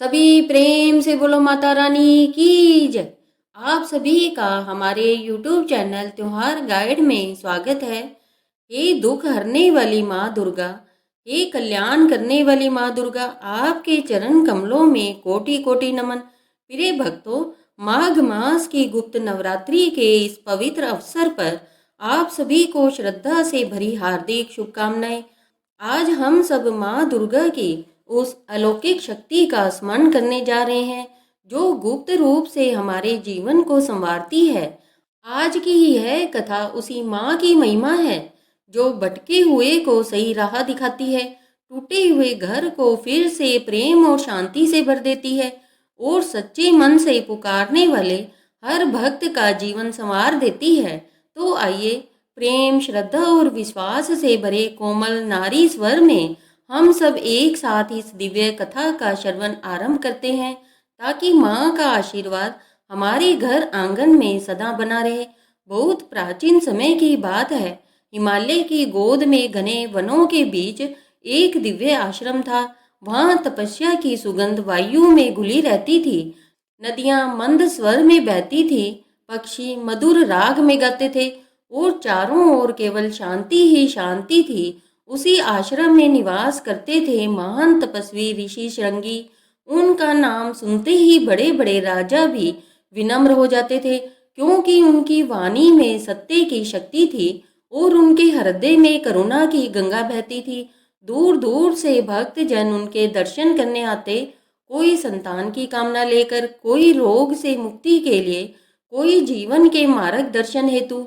सभी प्रेम से बोलो माता रानी की जय। आप सभी का हमारे YouTube चैनल त्योहार गाइड में स्वागत है। हे दुख हरने वाली माँ दुर्गा, हे कल्याण करने वाली माँ दुर्गा, आपके चरण कमलों में कोटि कोटि नमन। प्रिय भक्तों, माघ मास की गुप्त नवरात्रि के इस पवित्र अवसर पर आप सभी को श्रद्धा से भरी हार्दिक शुभकामनाएं। आज हम सब माँ दुर्गा की उस अलौकिक शक्ति का स्मरण करने जा रहे हैं जो गुप्त रूप से हमारे जीवन को संवारती है। आज की यह कथा उसी माँ की महिमा है जो भटके हुए को सही राह दिखाती है, टूटे हुए घर को फिर से प्रेम और शांति से भर देती है और सच्चे मन से पुकारने वाले हर भक्त का जीवन संवार देती है। तो आइए प्रेम, श्रद्धा और विश्वास से भरे कोमल नारी स्वर में हम सब एक साथ इस दिव्य कथा का श्रवण आरंभ करते हैं, ताकि माँ का आशीर्वाद हमारे घर आंगन में सदा बना रहे। बहुत प्राचीन समय की बात है। हिमालय की गोद में घने वनों के बीच एक दिव्य आश्रम था। वहाँ तपस्या की सुगंध वायु में घुली रहती थी। नदियाँ मंद स्वर में बहती थी, पक्षी मधुर राग में गाते थे और चारों ओर केवल शांति ही शांति थी। उसी आश्रम में निवास करते थे महान तपस्वी ऋषि श्रृंगी। उनका नाम सुनते ही बड़े बड़े राजा भी विनम्र हो जाते थे, क्योंकि उनकी वाणी में सत्य की शक्ति थी और उनके हृदय में करुणा की गंगा बहती थी। दूर दूर से भक्त जन उनके दर्शन करने आते, कोई संतान की कामना लेकर, कोई रोग से मुक्ति के लिए, कोई जीवन के मार्गदर्शन हेतु।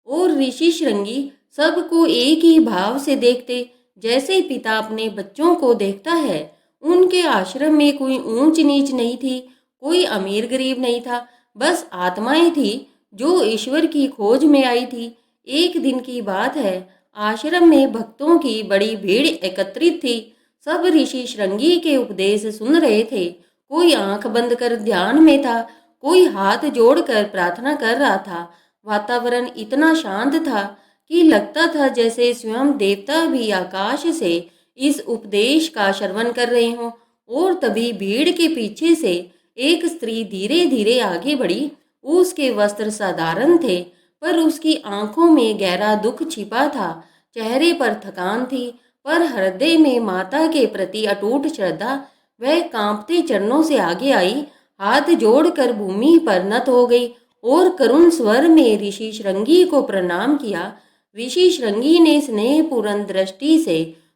और ऋषि श्रृंगी सबको एक ही भाव से देखते, जैसे पिता अपने बच्चों को देखता है। उनके आश्रम में कोई ऊंच नीच नहीं थी, कोई अमीर गरीब नहीं था, बस आत्माएं थी जो ईश्वर की खोज में आई थी। एक दिन की बात है, आश्रम में भक्तों की बड़ी भीड़ एकत्रित थी। सब ऋषि श्रृंगी के उपदेश सुन रहे थे। कोई आंख बंद कर ध्यान में था, कोई हाथ जोड़कर प्रार्थना कर रहा था। वातावरण इतना शांत था कि लगता था जैसे स्वयं देवता भी आकाश से इस उपदेश का श्रवण कर रहे हों। और तभी भीड़ के पीछे से एक स्त्री धीरे धीरे आगे बढ़ी। उसके वस्त्र साधारण थे, पर उसकी आंखों में गहरा दुख छिपा था। चेहरे पर थकान थी, पर हृदय में माता के प्रति अटूट श्रद्धा। वह कांपते चरणों से आगे आई, हाथ जोड़कर भूमि पर नत हो गई और करुण स्वर में ऋषि श्रृंगी को प्रणाम किया। ऋषि श्रृंगी ने स्नेहपूर्ण दृष्टि से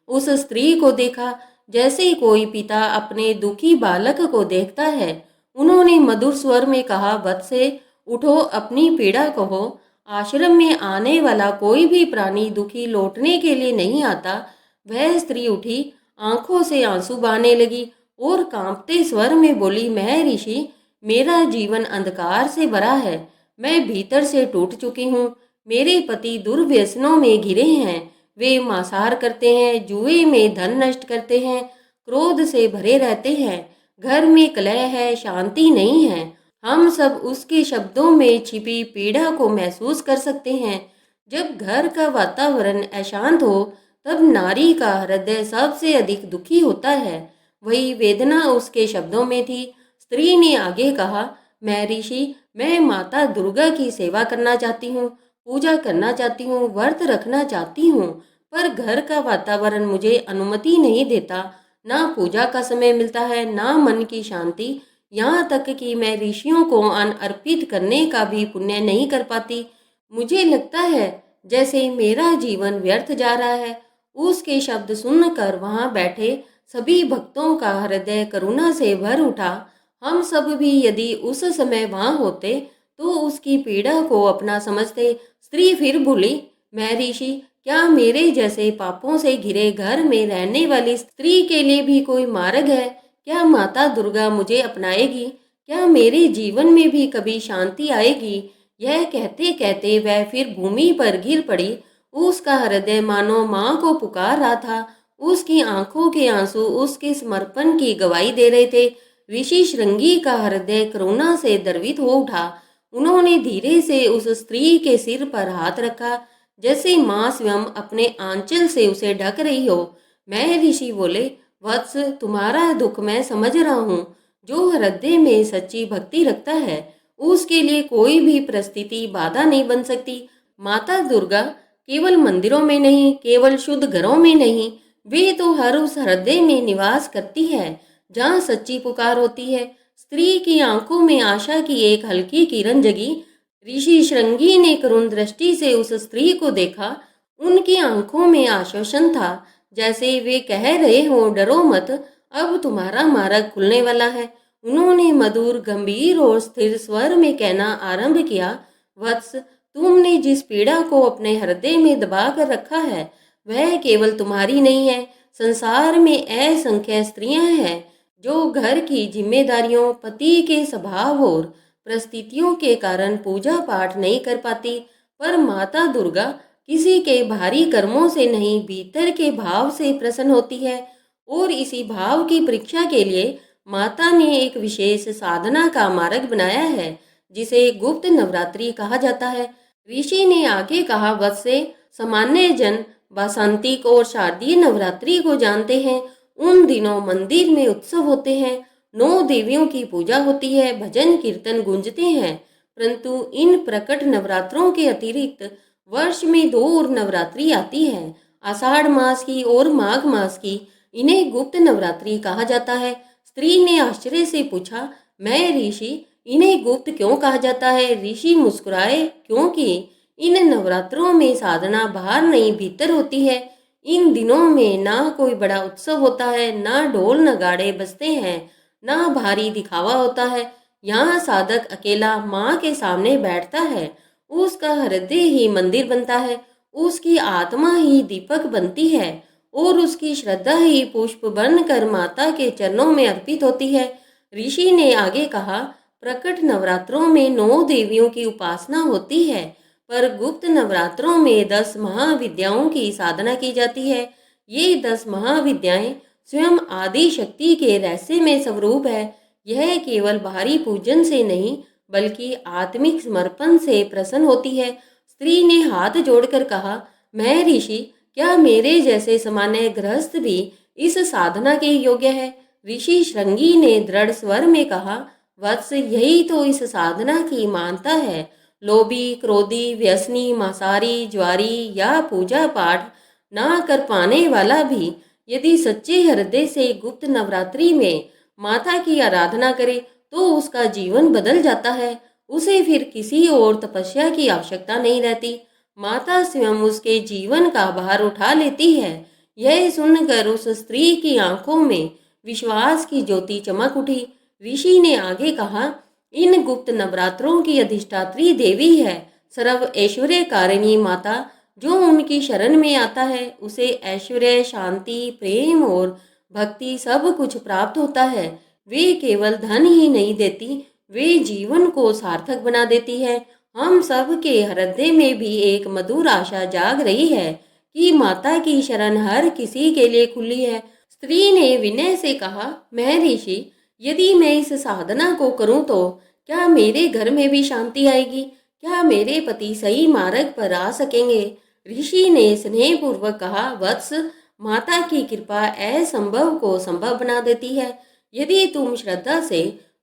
उस स्त्री को देखा, जैसे कोई पिता अपने दुखी बालक को देखता है। उन्होंने मधुर स्वर में कहा, वत्से उठो, अपनी पीड़ा कहो। आश्रम में आने वाला कोई भी प्राणी दुखी लौटने के लिए नहीं आता। वह स्त्री उठी, आंखों से आंसू बहाने लगी और कांपते स्वर में बोली, मैं ऋषि, मेरा जीवन अंधकार से भरा है। मैं भीतर से टूट चुकी हूँ। मेरे पति दुर्व्यसनों में घिरे हैं। वे मांसाहार करते हैं, जुए में धन नष्ट करते हैं, क्रोध से भरे रहते हैं। घर में कलह है, शांति नहीं है। हम सब उसके शब्दों में छिपी पीड़ा को महसूस कर सकते हैं। जब घर का वातावरण अशांत हो, तब नारी का हृदय सबसे अधिक दुखी होता है। वही वेदना उसके शब्दों में थी। स्त्री ने आगे कहा, मैं ऋषि, मैं माता दुर्गा की सेवा करना चाहती हूँ, पूजा करना चाहती हूँ, व्रत रखना चाहती हूँ, पर घर का वातावरण मुझे अनुमति नहीं देता। ना पूजा का समय मिलता है, ना मन की शांति। यहाँ तक कि मैं ऋषियों को अन्न अर्पित करने का भी पुण्य नहीं कर पाती। मुझे लगता है जैसे मेरा जीवन व्यर्थ जा रहा है। उसके शब्द सुनकर वहाँ बैठे सभी भक्तों का हृदय करुणा से भर उठा। हम सब भी यदि उस समय वहाँ होते तो उसकी पीड़ा को अपना समझते। स्त्री फिर बोली, मैं ऋषि, क्या मेरे जैसे पापों से घिरे घर में रहने वाली स्त्री के लिए भी कोई मार्ग है? क्या माता दुर्गा मुझे अपनाएगी? क्या मेरे जीवन में भी कभी शांति आएगी? यह कहते कहते वह फिर भूमि पर गिर पड़ी। उसका हृदय मानो माँ को पुकार रहा था। उसकी आंखों के आंसू उसके समर्पण की गवाही दे रहे थे। ऋषि श्रृंगी का हृदय करुणा से द्रवित हो उठा। उन्होंने धीरे से उस स्त्री के सिर पर हाथ रखा, जैसे माँ स्वयं अपने आंचल से उसे ढक रही हो। मैं ऋषि बोले, वत्स, तुम्हारा दुख मैं समझ रहा हूँ। जो हृदय में सच्ची भक्ति रखता है, उसके लिए कोई भी परिस्थिति बाधा नहीं बन सकती। माता दुर्गा केवल मंदिरों में नहीं, केवल शुद्ध घरों में नहीं, वे तो हर उस हृदय में निवास करती है जहाँ सच्ची पुकार होती है। स्त्री की आंखों में आशा की एक हल्की किरण जगी। ऋषि श्रृंगी ने करुण दृष्टि से उस स्त्री को देखा। उनकी आंखों में आश्वासन था, जैसे वे कह रहे हो, डरो मत, अब तुम्हारा मार्ग खुलने वाला है। उन्होंने मधुर, गंभीर और स्थिर स्वर में कहना आरंभ किया, वत्स, तुमने जिस पीड़ा को अपने हृदय में दबा कर रखा है, वह केवल तुम्हारी नहीं है। संसार में असंख्य स्त्रियां हैं जो घर की जिम्मेदारियों, पति के स्वभाव और परिस्थितियों के कारण पूजा पाठ नहीं कर पाती, पर माता दुर्गा किसी के भारी कर्मों से नहीं, भीतर के भाव से प्रसन्न होती है। और इसी भाव की परीक्षा के लिए माता ने एक विशेष साधना का मार्ग बनाया है, जिसे गुप्त नवरात्रि कहा जाता है। ऋषि ने आगे कहा, वत्से, सामान्य जन वासंतिक और शारदीय नवरात्रि को जानते हैं। उन दिनों मंदिर में उत्सव होते हैं, 9 देवियों की पूजा होती है, भजन कीर्तन गूंजते हैं। परंतु इन प्रकट नवरात्रों के अतिरिक्त वर्ष में 2 और नवरात्रि आती है, आषाढ़ मास की और माघ मास की। इन्हें गुप्त नवरात्रि कहा जाता है। स्त्री ने आश्चर्य से पूछा, मैं ऋषि, इन्हें गुप्त क्यों कहा जाता है? ऋषि मुस्कुराए, क्योंकि इन नवरात्रों में साधना बाहर नहीं, भीतर होती है। इन दिनों में ना कोई बड़ा उत्सव होता है, ना ढोल नगाड़े बजते हैं, ना भारी दिखावा होता है। यहाँ साधक अकेला माँ के सामने बैठता है, उसका हृदय ही मंदिर बनता है, उसकी आत्मा ही दीपक बनती है और उसकी श्रद्धा ही पुष्प बनकर माता के चरणों में अर्पित होती है। ऋषि ने आगे कहा, प्रकट नवरात्रों में 9 देवियों की उपासना होती है, पर गुप्त नवरात्रों में 10 महाविद्याओं की साधना की जाती है। ये 10 महाविद्याएं स्वयं आदि शक्ति के रहस्यमय स्वरूप है। यह केवल बाहरी पूजन से नहीं, बल्कि आत्मिक समर्पण से प्रसन्न होती है। स्त्री ने हाथ जोड़कर कहा, मैं ऋषि, क्या मेरे जैसे सामान्य गृहस्थ भी इस साधना के योग्य है? ऋषि श्रृंगी ने दृढ़ स्वर में कहा, वत्स, यही तो इस साधना की मानता है। लोभी, क्रोधी, व्यसनी, मांसाहारी, ज्वारी या पूजा पाठ ना कर पाने वाला भी यदि सच्चे हृदय से गुप्त नवरात्रि में माता की आराधना करे, तो उसका जीवन बदल जाता है। उसे फिर किसी और तपस्या की आवश्यकता नहीं रहती। माता स्वयं उसके जीवन का भार उठा लेती है। यह सुनकर उस स्त्री की आंखों में विश्वास की ज्योति चमक उठी। ऋषि ने आगे कहा, इन गुप्त नवरात्रों की अधिष्ठात्री देवी है सर्व ऐश्वर्य कारिणी माता। जो उनकी शरण में आता है, उसे ऐश्वर्य, शांति, प्रेम और भक्ति सब कुछ प्राप्त होता है। वे केवल धन ही नहीं देती, वे जीवन को सार्थक बना देती है। हम सब के हृदय में भी एक मधुर आशा जाग रही है कि माता की शरण हर किसी के लिए खुली है। स्त्री ने विनय से कहा, मैं ऋषि, यदि मैं इस साधना को करूं तो क्या मेरे घर में भी शांति आएगी? क्या मेरे पति सही मार्ग पर आ सकेंगे? ऋषि ने स्नेहपूर्वक कहा, वत्स, माता की कृपा असंभव को संभव बना देती है। यदि तुम श्रद्धा से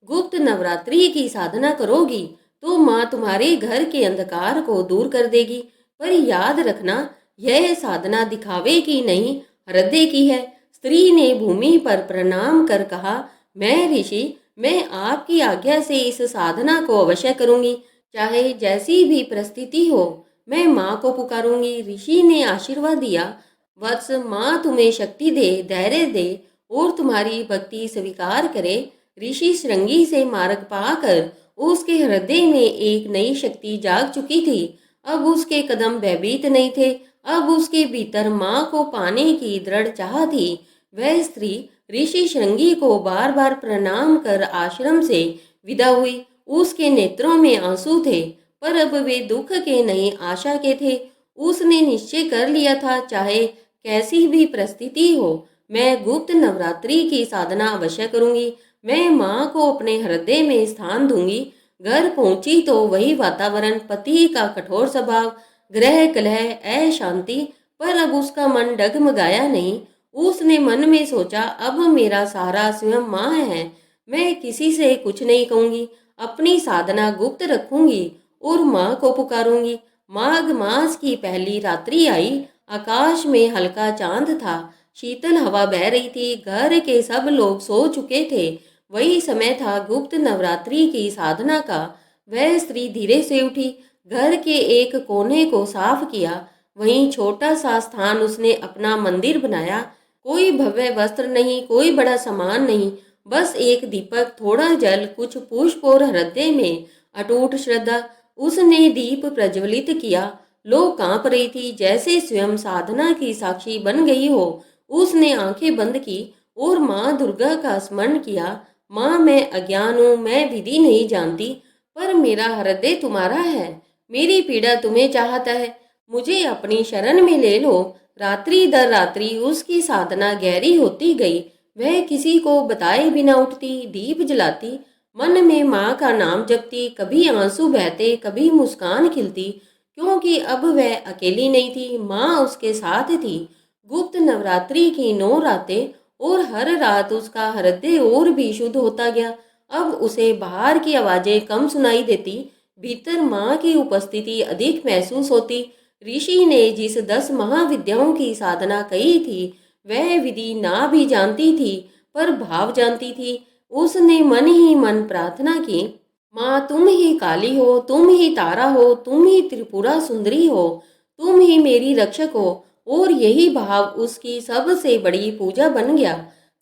गुप्त नवरात्रि की साधना करोगी तो माँ तुम्हारे घर के अंधकार को दूर कर देगी। पर याद रखना, यह साधना दिखावे की नहीं, हृदय की है। स्त्री ने भूमि पर प्रणाम कर कहा, मैं ऋषि, मैं आपकी आज्ञा से इस साधना को अवश्य करूंगी, चाहे जैसी भी परिस्थिति हो। मैं माँ को पुकारूंगी। ऋषि ने आशीर्वाद दिया, वत्स, माँ तुम्हें शक्ति दे, धैर्य दे और तुम्हारी भक्ति स्वीकार करे। ऋषि श्रृंगी से मार्ग पाकर उसके हृदय में एक नई शक्ति जाग चुकी थी। अब उसके कदम भयभीत नहीं थे, अब उसके भीतर माँ को पाने की दृढ़ चाह थी। वह स्त्री ऋषि श्रृंगी को बार बार प्रणाम कर आश्रम से विदा हुई। उसके नेत्रों में आंसू थे, पर अब वे दुख के नहीं, आशा के थे। उसने निश्चय कर लिया था, चाहे कैसी भी परिस्थिति हो, मैं गुप्त नवरात्रि की साधना अवश्य करूंगी। मैं माँ को अपने हृदय में स्थान दूंगी। घर पहुंची तो वही वातावरण, पति का कठोर स्वभाव, गृह कलह, अशांति, पर अब उसका मन डगमगाया नहीं। उसने मन में सोचा, अब मेरा सहारा स्वयं माँ है। मैं किसी से कुछ नहीं कहूंगी, अपनी साधना गुप्त रखूंगी और माँ को पुकारूंगी। माघ मास की पहली रात्रि आई। आकाश में हल्का चांद था, शीतल हवा बह रही थी, घर के सब लोग सो चुके थे। वही समय था गुप्त नवरात्रि की साधना का। वह स्त्री धीरे से उठी, घर के एक कोने को साफ किया। वहीं छोटा सा स्थान उसने अपना मंदिर बनाया। कोई भव्य वस्त्र नहीं, कोई बड़ा सामान नहीं, बस एक दीपक, थोड़ा जल, कुछ पुष्प और हृदय में अटूट श्रद्धा। उसने दीप प्रज्वलित किया। लोग कांप रही थी, जैसे स्वयं साधना की साक्षी बन गई हो। उसने आंखें बंद की और माँ दुर्गा का स्मरण किया। माँ, मैं अज्ञान हूँ, मैं विधि नहीं जानती, पर मेरा हृदय तुम्हारा है। मेरी पीड़ा तुम्हें चाहता है, मुझे अपनी शरण में ले लो। रात्रि दर रात्रि उसकी साधना गहरी होती गई। वह किसी को बताए बिना उठती, दीप जलाती, मन में माँ का नाम जपती। कभी आंसू बहते, कभी मुस्कान खिलती, क्योंकि अब वह अकेली नहीं थी, माँ उसके साथ थी। गुप्त नवरात्रि की 9 रातें, और हर रात उसका हृदय और भी शुद्ध होता गया। अब उसे बाहर की आवाजें कम सुनाई देती, भीतर माँ की उपस्थिति अधिक महसूस होती। ऋषि ने जिस 10 महाविद्याओं की साधना कही थी, वह विधि ना भी जानती थी, पर भाव जानती थी। उसने मन ही मन प्रार्थना की, माँ तुम ही काली हो, तुम ही तारा हो, तुम ही त्रिपुरा सुंदरी हो, तुम ही मेरी रक्षक हो। और यही भाव उसकी सबसे बड़ी पूजा बन गया।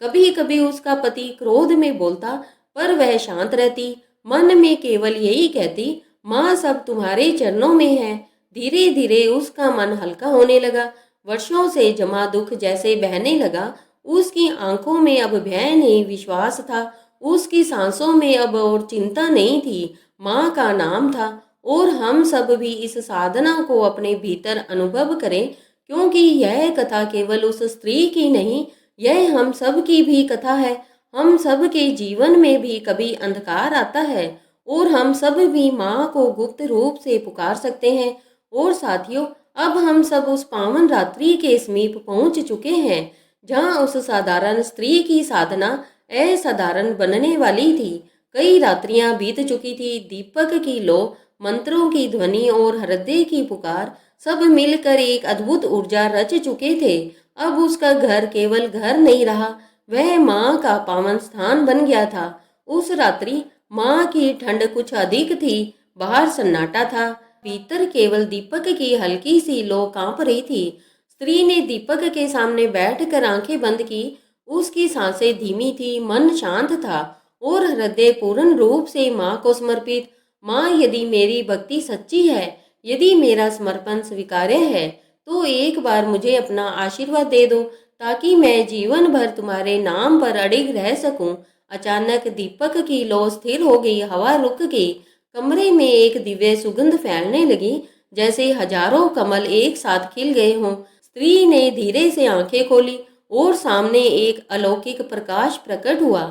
कभी कभी उसका पति क्रोध में बोलता, पर वह शांत रहती, मन में केवल यही कहती, माँ सब तुम्हारे चरणों में है। धीरे धीरे उसका मन हल्का होने लगा। वर्षों से जमा दुख जैसे बहने लगा। उसकी आंखों में अब भय नहीं, विश्वास था। उसकी सांसों में अब और चिंता नहीं थी, माँ का नाम था। और हम सब भी इस साधना को अपने भीतर अनुभव करें, क्योंकि यह कथा केवल उस स्त्री की नहीं, यह हम सब की भी कथा है। हम सब के जीवन में भी कभी अंधकार आता है, और हम सब भी माँ को गुप्त रूप से पुकार सकते हैं। और साथियों, अब हम सब उस पावन रात्रि के समीप पहुंच चुके हैं, जहां उस साधारण स्त्री की साधना असाधारण बनने वाली थी। कई रात्रियां बीत चुकी थी, दीपक की लो, मंत्रों की ध्वनि और हृदय की पुकार सब मिलकर एक अद्भुत ऊर्जा रच चुके थे। अब उसका घर केवल घर नहीं रहा, वह माँ का पावन स्थान बन गया था। उस रात्रि माँ की ठंड कुछ अधिक थी, बाहर सन्नाटा था, भीतर केवल दीपक की हल्की सी लो कांप रही थी। स्त्री ने दीपक के सामने बैठकर आंखें बंद की। उसकी सांसें धीमी थी, मन शांत था, और हृदय पूर्ण रूप से माँ को समर्पित। माँ, यदि मेरी भक्ति सच्ची है, यदि मेरा समर्पण स्वीकार्य है, तो एक बार मुझे अपना आशीर्वाद दे दो, ताकि मैं जीवन भर तुम्हारे नाम पर अडिग रह सकूं। अचानक दीपक की लौ स्थिर हो गई, हवा रुक गई, कमरे में एक दिव्य सुगंध फैलने लगी, जैसे हजारों कमल एक साथ खिल गए हों। स्त्री ने धीरे से आंखें खोली और सामने एक अलौकिक प्रकाश प्रकट हुआ।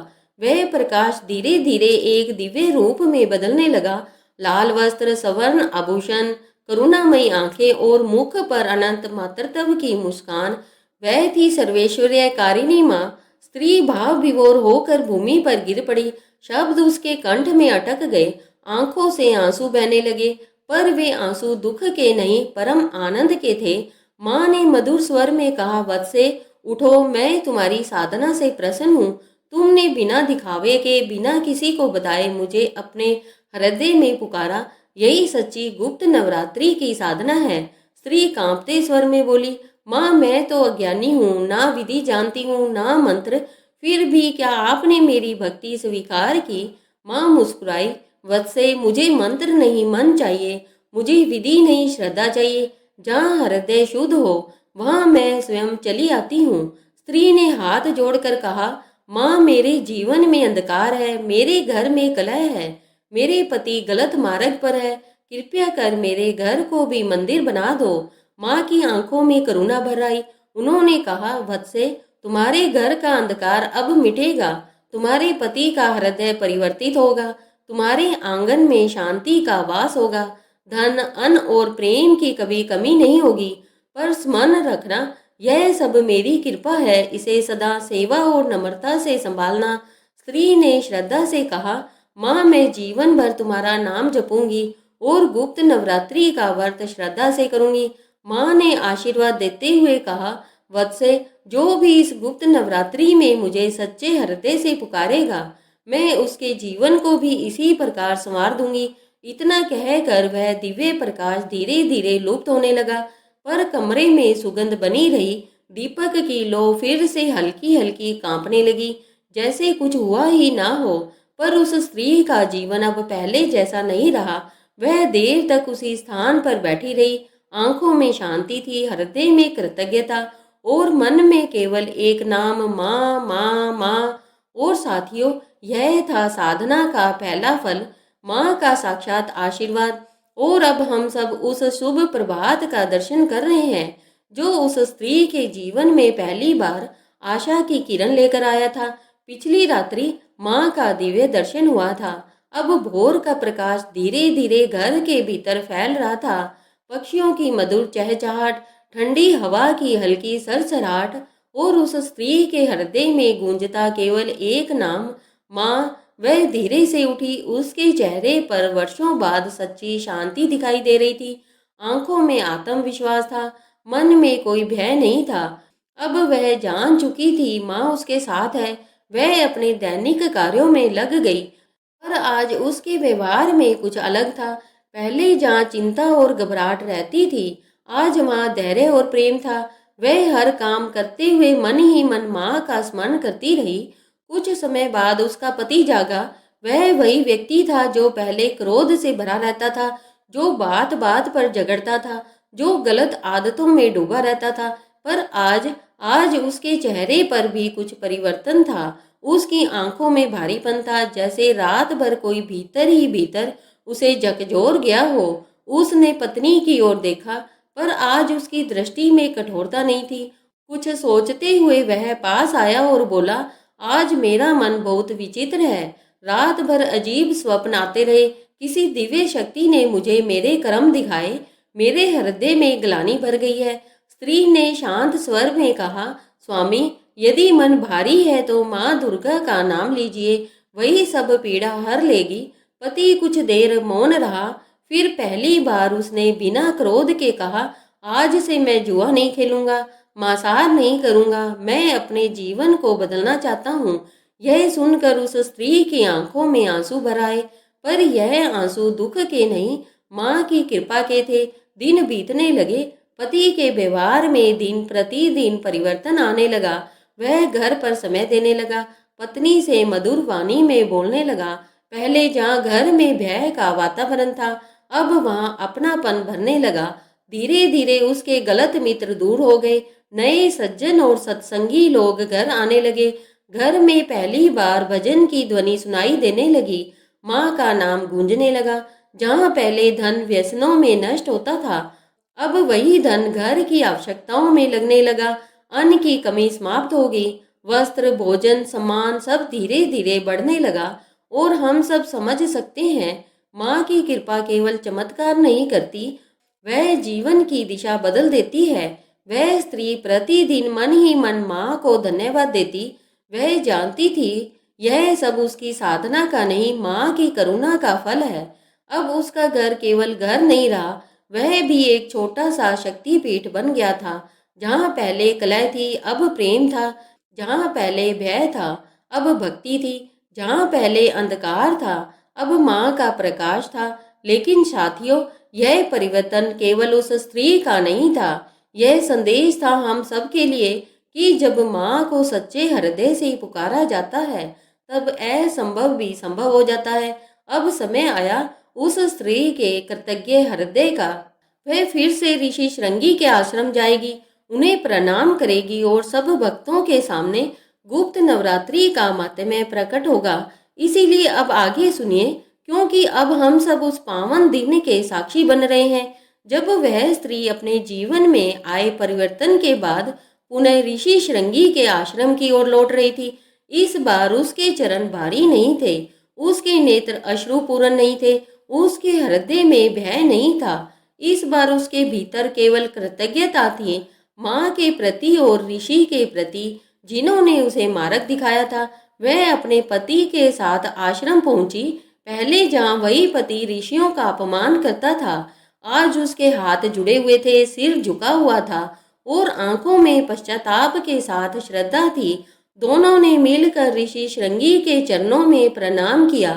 वह प्रकाश धीरे धीरे एक दिव्य रूप में बदलने लगा। लाल वस्त्र, सवर्ण आभूषण, करुणामयी आंखें और मुख पर अनंत मातृत्व की मुस्कान। वह थी सर्वेश्वर्यकारिणी माँ। स्त्री भाव विभोर होकर भूमि पर गिर पड़ी। शब्द उसके कंठ में अटक गए, आंखों से आंसू बहने लगे, पर वे आंसू दुख के नहीं, परम आनंद के थे। माँ ने मधुर स्वर में कहा, वत्से उठो, मैं तुम्हारी साधना से प्रसन्न हूँ। तुमने बिना दिखावे के, बिना किसी को बताए मुझे अपने हृदय में पुकारा। यही सच्ची गुप्त नवरात्रि की साधना है। स्त्री कांपते स्वर में बोली, माँ मैं तो अज्ञानी हूँ, ना विधि जानती हूँ, ना मंत्र, फिर भी क्या आपने मेरी भक्ति स्वीकार की? माँ मुस्कुराई, वत्से मुझे मंत्र नहीं, मन चाहिए, मुझे विधि नहीं, श्रद्धा चाहिए। जहाँ हृदय शुद्ध हो, वहाँ मैं स्वयं चली आती हूँ। स्त्री ने हाथ जोड़कर कहा, माँ मेरे जीवन में अंधकार है, मेरे घर में कलह है, मेरे पति गलत मार्ग पर है, कृपया कर मेरे घर को भी मंदिर बना दो। माँ की आंखों में करुणा भर आई। उन्होंने कहा, वत्से तुम्हारे घर का अंधकार अब मिटेगा, तुम्हारे पति का हृदय परिवर्तित होगा, तुम्हारे आंगन में शांति का वास होगा, धन, अन्न और प्रेम की कभी कमी नहीं होगी। पर स्मरण रखना, यह सब मेरी कृपा है, इसे सदा सेवा और नम्रता से संभालना। स्त्री ने श्रद्धा से कहा, माँ मैं जीवन भर तुम्हारा नाम जपूंगी और गुप्त नवरात्रि का व्रत श्रद्धा से करूंगी। माँ ने आशीर्वाद देते हुए कहा, वत्से, जो भी इस गुप्त नवरात्रि में मुझे सच्चे हृदय से पुकारेगा, मैं उसके जीवन को भी इसी प्रकार संवार दूंगी। इतना कहकर वह दिव्य प्रकाश धीरे धीरे लुप्त होने लगा, पर कमरे में सुगंध बनी रही। दीपक की लौ फिर से हल्की हल्की कांपने लगी, जैसे कुछ हुआ ही ना हो। पर उस स्त्री का जीवन अब पहले जैसा नहीं रहा। वह देर तक उसी स्थान पर बैठी रही। आंखों में शांति थी, हृदय में कृतज्ञता और मन में केवल एक नाम, माँ माँ माँ। और साथियों, यह था साधना का पहला फल, माँ का साक्षात आशीर्वाद। और अब हम सब उस शुभ प्रभात का दर्शन कर रहे हैं, जो उस स्त्री के जीवन में पहली बार आशा की किरण लेकर आया था। पिछली रात्रि माँ का दिव्य दर्शन हुआ था। अब भोर का प्रकाश धीरे धीरे घर के भीतर फैल रहा था। पक्षियों की मधुर चहचहाट, ठंडी हवा की हल्की सरसराहट और उस स्त्री के हृदय में गूंजता केवल एक नाम, माँ। वह धीरे से उठी। उसके चेहरे पर वर्षों बाद सच्ची शांति दिखाई दे रही थी। आंखों में आत्मविश्वास था, मन में कोई भय नहीं था। अब वह जान चुकी थी माँ उसके साथ है। वह अपने दैनिक कार्यों में लग गई, पर आज उसके व्यवहार में कुछ अलग था। पहले जहाँ चिंता और घबराहट रहती थी, आज वहाँ धैर्य और प्रेम था। वह हर काम करते हुए मन ही मन माँ का स्मरण करती रही। कुछ समय बाद उसका पति जागा। वह वही व्यक्ति था जो पहले क्रोध से भरा रहता था, जो बात बात पर झगड़ता था, जो गलत आदतों में डूबा रहता था। पर आज आज उसके चेहरे पर भी कुछ परिवर्तन था। उसकी आंखों में भारीपन था, जैसे रात भर कोई भीतर ही भीतर उसे झकझोर गया हो। उसने पत्नी की ओर देखा, पर आज उसकी दृष्टि में कठोरता नहीं थी। कुछ सोचते हुए वह पास आया और बोला, आज मेरा मन बहुत विचित्र है। रात भर अजीब स्वप्न आते रहे। किसी दिव्य शक्ति ने मुझे मेरे कर्म दिखाए। मेरे हृदय में ग्लानि भर गई है। स्त्री ने शांत स्वर में कहा, स्वामी, यदि मन भारी है तो माँ दुर्गा का नाम लीजिए, वही सब पीड़ा हर लेगी। पति कुछ देर मौन रहा, फिर पहली बार उसने बिना क्रोध के कहा, आज से मैं जुआ नहीं खेलूंगा, मांसाहार नहीं करूंगा, मैं अपने जीवन को बदलना चाहता हूँ। यह सुनकर उस स्त्री की आंखों में आंसू भर आए, पर यह आंसू दुख के नहीं, माँ की कृपा के थे। दिन बीतने लगे। पति के व्यवहार में दिन प्रतिदिन परिवर्तन आने लगा। वह घर पर समय देने लगा, पत्नी से मधुर वाणी में बोलने लगा। पहले जहाँ घर में भय का वातावरण था, अब वहाँ अपनापन भरने लगा। धीरे धीरे उसके गलत मित्र दूर हो गए। नए सज्जन और सत्संगी लोग घर आने लगे। घर में पहली बार भजन की ध्वनि सुनाई देने लगी। माँ का नाम गूंजने लगा। जहाँ पहले धन व्यसनों में नष्ट होता था, अब वही धन घर की आवश्यकताओं में लगने लगा। अन्न की कमी समाप्त हो गई। वस्त्र, भोजन, सम्मान सब धीरे धीरे बढ़ने लगा। और हम सब समझ सकते हैं, माँ की कृपा केवल चमत्कार नहीं करती, वह जीवन की दिशा बदल देती है। वह स्त्री प्रतिदिन मन ही मन माँ को धन्यवाद देती। वह जानती थी यह सब उसकी साधना का नहीं, माँ की करुणा का फल है। अब उसका घर केवल घर नहीं रहा, वह भी एक छोटा सा शक्तिपीठ बन गया था। जहाँ पहले कलह थी, अब प्रेम था। जहाँ पहले भय था, अब भक्ति थी। जहाँ पहले अंधकार था, अब माँ का प्रकाश था। लेकिन साथियों, यह परिवर्तन केवल उस स्त्री का नहीं था, यह संदेश था हम सब के लिए कि जब माँ को सच्चे हृदय से पुकारा जाता है, तब असंभव भी संभव हो जाता है। अब समय आया उस स्त्री के कृतज्ञ हृदय का। वह फिर से ऋषि श्रृंगी के आश्रम जाएगी, उन्हें प्रणाम करेगी और सब भक्तों के सामने गुप्त नवरात्रि का मातम्य प्रकट होगा। इसीलिए अब आगे सुनिए, क्योंकि अब हम सब उस पावन दिन के साक्षी बन रहे हैं, जब वह स्त्री अपने जीवन में आए परिवर्तन के बाद पुनः ऋषि श्रृंगी के आश्रम की ओर लौट रही थी। इस बार उसके चरण भारी नहीं थे, उसके नेत्र अश्रुपूर्ण नहीं थे, उसके हृदय में भय नहीं था। इस बार उसके भीतर केवल कृतज्ञता थी। माँ के प्रति और ऋषि के प्रति जिन्होंने उसे मार्ग दिखाया था, वह अपने पति के साथ आश्रम पहुंची। पहले जहाँ वही पति ऋषियों का अपमान करता था, आज उसके हाथ जुड़े हुए थे, सिर झुका हुआ था और आंखों में पश्चाताप के साथ श्रद्धा थी। दोनों ने मिलकर ऋषि श्रृंगी के चरणों में प्रणाम किया।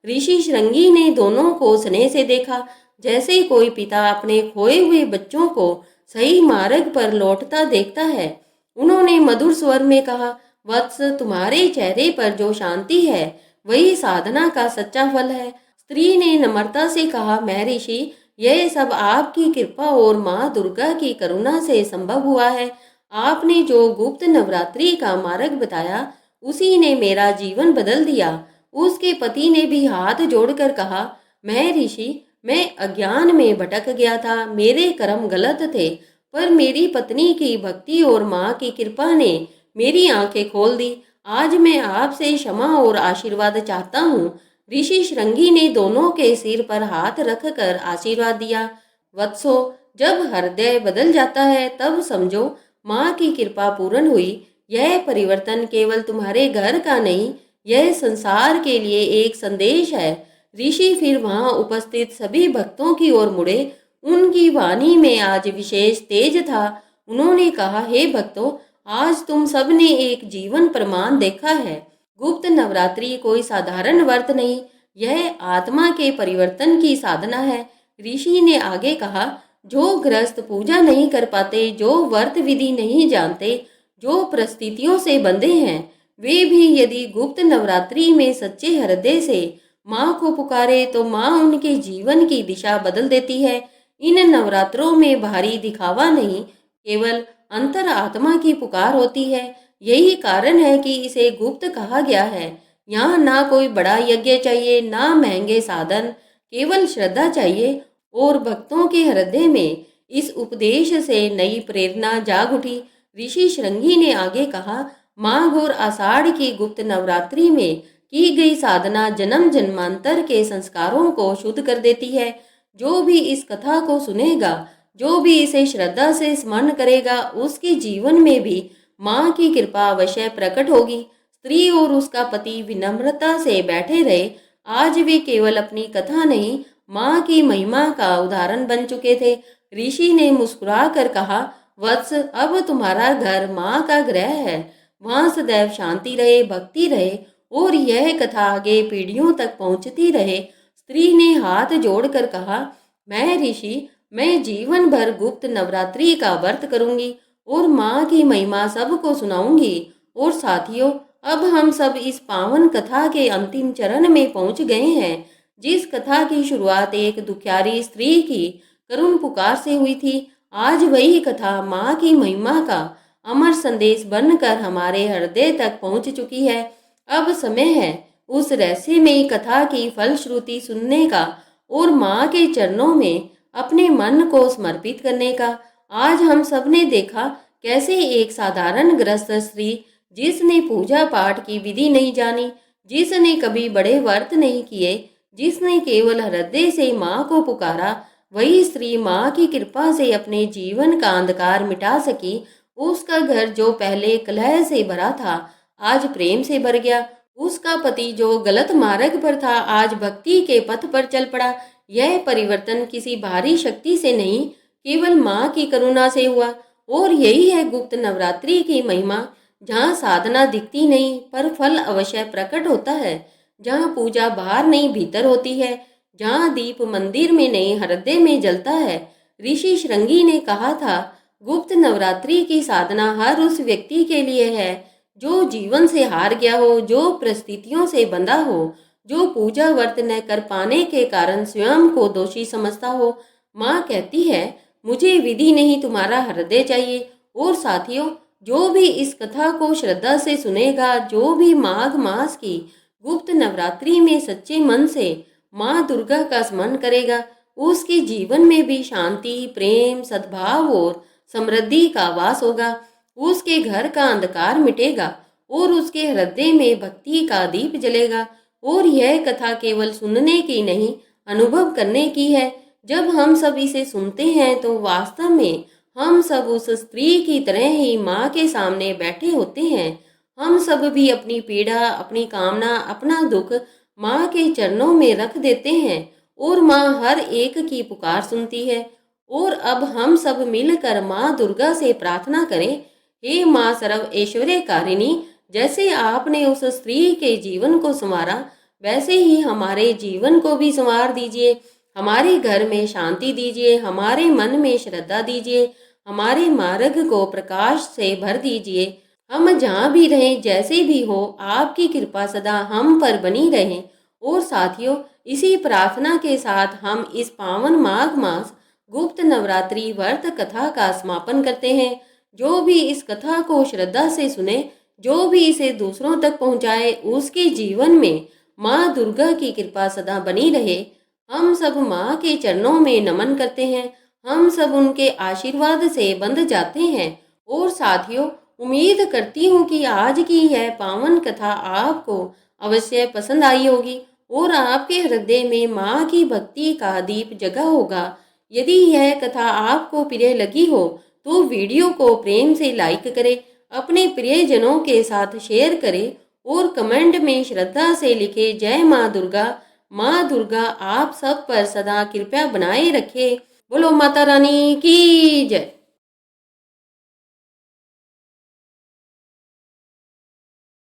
ऋषि श्रृंगी ने दोनों को स्नेह से देखा, जैसे कोई पिता अपने खोए हुए बच्चों को सही मार्ग पर लौटता देखता है। उन्होंने मधुर स्वर में कहा, वत्स, तुम्हारे चेहरे पर जो शांति है वही साधना का सच्चा फल है। स्त्री ने नम्रता से कहा, महर्षि, यह सब आपकी कृपा और माँ दुर्गा की करुणा से संभव हुआ है। आपने जो गुप्त नवरात्रि का मार्ग बताया, उसी ने मेरा जीवन बदल दिया। उसके पति ने भी हाथ जोड़कर कहा, महर्षि, मैं अज्ञान में भटक गया था, मेरे कर्म गलत थे, पर मेरी पत्नी की भक्ति और माँ की कृपा ने मेरी आंखें खोल दी। आज मैं आपसे क्षमा और आशीर्वाद चाहता हूँ। ऋषि श्रृंगी ने दोनों के सिर पर हाथ रखकर आशीर्वाद दिया। वत्सो, जब हृदय बदल जाता है तब समझो माँ की कृपा पूर्ण हुई। यह परिवर्तन केवल तुम्हारे घर का नहीं, यह संसार के लिए एक संदेश है। ऋषि फिर वहां उपस्थित सभी भक्तों की ओर मुड़े। उनकी वाणी में आज विशेष तेज था। उन्होंने कहा, हे भक्तों, आज तुम सब ने एक जीवन प्रमाण देखा है। गुप्त नवरात्रि कोई साधारण व्रत नहीं, यह आत्मा के परिवर्तन की साधना है। ऋषि ने आगे कहा, जो गृहस्थ पूजा नहीं कर पाते, जो व्रत विधि नहीं जानते, जो परिस्थितियों से बंधे हैं, वे भी यदि गुप्त नवरात्रि में सच्चे हृदय से माँ को पुकारे तो माँ उनके जीवन की दिशा बदल देती है। इन नवरात्रों में भारी दिखावा नहीं, केवल अंतर आत्मा की पुकार होती है। यही कारण है कि इसे गुप्त कहा गया है। यहाँ ना कोई बड़ा यज्ञ चाहिए, ना महंगे साधन, केवल श्रद्धा चाहिए। और भक्तों के हृदय में इस उपदेश से नई प्रेरणा जाग उठी। ऋषि श्रृंगी ने आगे कहा, माघ और आषाढ़ की गुप्त नवरात्रि में की गई साधना जन्म जन्मांतर के संस्कारों को शुद्ध कर देती है। जो भी इस कथा को सुनेगा, जो भी इसे श्रद्धा से स्मरण करेगा, उसके जीवन में भी माँ की कृपा अवश्य प्रकट होगी। स्त्री और उसका पति विनम्रता से बैठे रहे। आज वे केवल अपनी कथा नहीं, माँ की महिमा का उदाहरण बन चुके थे। ऋषि ने मुस्कुरा कर कहा, वत्स, अब तुम्हारा घर माँ का गृह है। वहाँ सदैव शांति रहे, भक्ति रहे और यह कथा आगे पीढ़ियों तक पहुँचती रहे। स्त्री ने हाथ जोड़कर कहा, मैं ऋषि, मैं जीवन भर गुप्त नवरात्रि का व्रत करूंगी और माँ की महिमा सबको सुनाऊंगी। और साथियों, अब हम सब इस पावन कथा के अंतिम चरण में पहुंच गए हैं। जिस कथा की शुरुआत एक दुखियारी स्त्री की करुण पुकार से हुई थी, आज वही कथा माँ की महिमा का अमर संदेश बनकर हमारे हृदय तक पहुंच चुकी है। अब समय है उस रहस्यमयी कथा की फलश्रुति सुनने का और माँ के चरणों में अपने मन को समर्पित करने का। आज हम सब ने देखा कैसे एक साधारण गृहस्थ स्त्री, जिसने पूजा पाठ की विधि नहीं जानी, जिसने कभी बड़े व्रत नहीं किए, जिसने केवल हृदय से माँ को पुकारा, वही स्त्री माँ की कृपा से अपने जीवन का अंधकार मिटा सकी। उसका घर जो पहले कलह से भरा था, आज प्रेम से भर गया। उसका पति जो गलत मार्ग पर था, आज भक्ति के पथ पर चल पड़ा। यह परिवर्तन किसी भारी शक्ति से नहीं, केवल माँ की करुणा से हुआ। और यही है गुप्त नवरात्रि की महिमा, जहाँ साधना दिखती नहीं पर फल अवश्य प्रकट होता है, जहाँ पूजा बाहर नहीं भीतर होती है, जहाँ दीप मंदिर में नहीं हृदय में जलता है। ऋषि श्रृंगी ने कहा था, गुप्त नवरात्रि की साधना हर उस व्यक्ति के लिए है जो जीवन से हार गया हो, जो परिस्थितियों से बंधा हो, जो पूजा व्रत न कर पाने के कारण स्वयं को दोषी समझता हो। माँ कहती है, मुझे विधि नहीं, तुम्हारा हृदय चाहिए। और साथियों, जो भी इस कथा को श्रद्धा से सुनेगा, जो भी माघ मास की गुप्त नवरात्रि में सच्चे मन से माँ दुर्गा का स्मरण करेगा, उसके जीवन में भी शांति, प्रेम, सद्भाव और समृद्धि का वास होगा। उसके घर का अंधकार मिटेगा और उसके हृदय में भक्ति का दीप जलेगा। और यह कथा केवल सुनने की नहीं, अनुभव करने की है। जब हम सब इसे सुनते हैं तो वास्तव में हम सब उस स्त्री की तरह ही माँ के सामने बैठे होते हैं। हम सब भी अपनी पीड़ा, अपनी कामना, अपना दुख माँ के चरणों में रख देते हैं और माँ हर एक की पुकार सुनती है। और अब हम सब मिलकर माँ दुर्गा से प्रार्थना करें, हे माँ सर्व ऐश्वर्यकारिणी, जैसे आपने उस स्त्री के जीवन को संवारा, वैसे ही हमारे जीवन को भी संवार दीजिए। हमारे घर में शांति दीजिए, हमारे मन में श्रद्धा दीजिए, हमारे मार्ग को प्रकाश से भर दीजिए। हम जहाँ भी रहें, जैसे भी हो, आपकी कृपा सदा हम पर बनी रहे। और साथियों, इसी प्रार्थना के साथ हम इस पावन माघ मास गुप्त नवरात्रि व्रत कथा का समापन करते हैं। जो भी इस कथा को श्रद्धा से सुने, जो भी इसे दूसरों तक पहुंचाए, उसके जीवन में माँ दुर्गा की कृपा सदा बनी रहे। हम सब माँ के चरणों में नमन करते हैं। हम सब उनके आशीर्वाद से बंध जाते हैं। और साथियों, उम्मीद करती हूँ कि आज की यह पावन कथा आपको अवश्य पसंद आई होगी और आपके हृदय में माँ की भक्ति का दीप जगा होगा। यदि यह कथा आपको प्रिय लगी हो तो वीडियो को प्रेम से लाइक करें, अपने प्रियजनों के साथ शेयर करें और कमेंट में श्रद्धा से लिखे जय माँ दुर्गा। माँ दुर्गा आप सब पर सदा कृपया बनाए रखे। बोलो माता रानी की जय।